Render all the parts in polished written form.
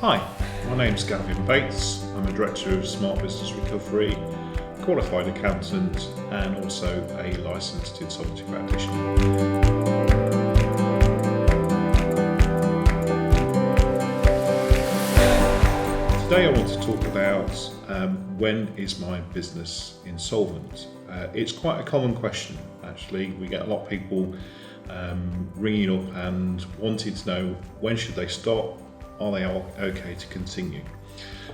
Hi, my name's Gavin Bates. I'm a Director of Smart Business Recovery, qualified accountant and also a licensed insolvency practitioner. Today I want to talk about when is my business insolvent? It's quite a common question actually. We get a lot of people ringing up and wanting to know when should they stop, are they okay to continue?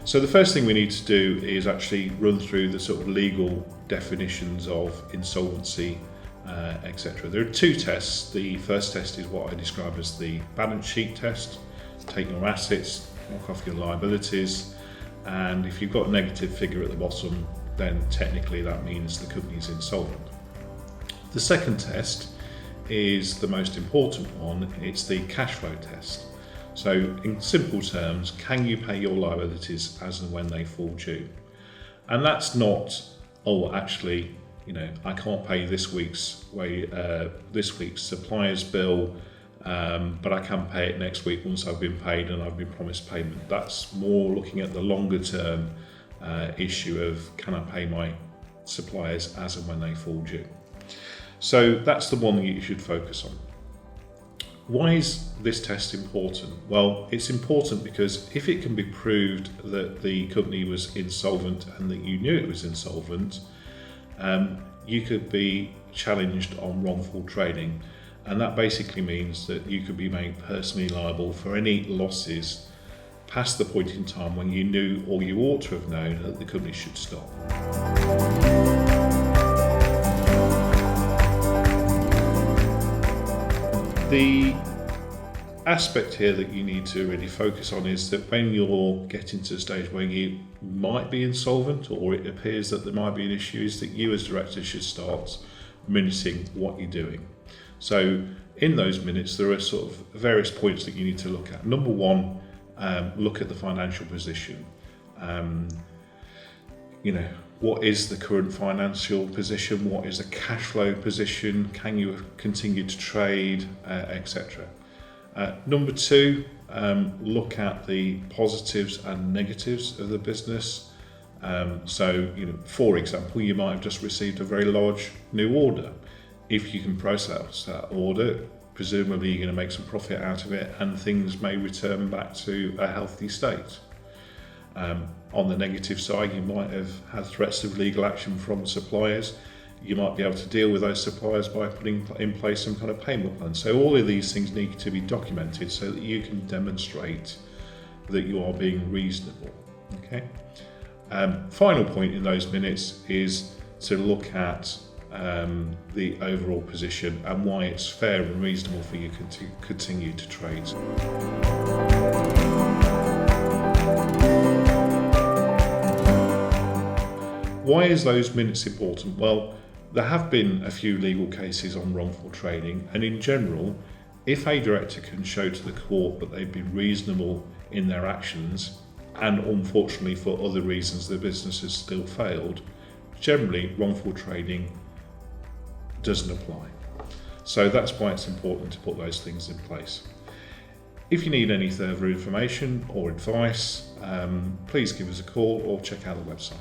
So the first thing we need to do is actually run through the sort of legal definitions of insolvency, etc. There are two tests. The first test is what I describe as the balance sheet test. Take your assets, knock off your liabilities, and if you've got a negative figure at the bottom, then technically that means the company is insolvent. The second test is the most important one. It's the cash flow test. So in simple terms, can you pay your liabilities as and when they fall due? And that's not, actually, I can't pay this week's supplier's bill, but I can pay it next week once I've been paid and I've been promised payment. That's more looking at the longer term issue of can I pay my suppliers as and when they fall due. So that's the one that you should focus on. Why is this test important? Well, it's important because if it can be proved that the company was insolvent and that you knew it was insolvent, you could be challenged on wrongful trading. And that basically means that you could be made personally liable for any losses past the point in time when you knew or you ought to have known that the company should stop. The aspect here that you need to really focus on is that when you're getting to the stage where you might be insolvent or it appears that there might be an issue, is that you as director should start minuting what you're doing. So in those minutes there are sort of various points that you need to look at. Number one, look at the financial position. What is the current financial position? What is the cash flow position? Can you continue to trade, etc. Number two, look at the positives and negatives of the business. For example, you might have just received a very large new order. If you can process that order, presumably you're going to make some profit out of it and things may return back to a healthy state. On the negative side, you might have had threats of legal action from suppliers. You might be able to deal with those suppliers by putting in place some kind of payment plan. So all of these things need to be documented so that you can demonstrate that you are being reasonable. Okay. Final point in those minutes is to look at the overall position and why it's fair and reasonable for you to continue to trade. Why is those minutes important? Well, there have been a few legal cases on wrongful trading, and in general, if a director can show to the court that they've been reasonable in their actions, and unfortunately for other reasons the business has still failed, generally wrongful trading doesn't apply. So that's why it's important to put those things in place. If you need any further information or advice, please give us a call or check out the website.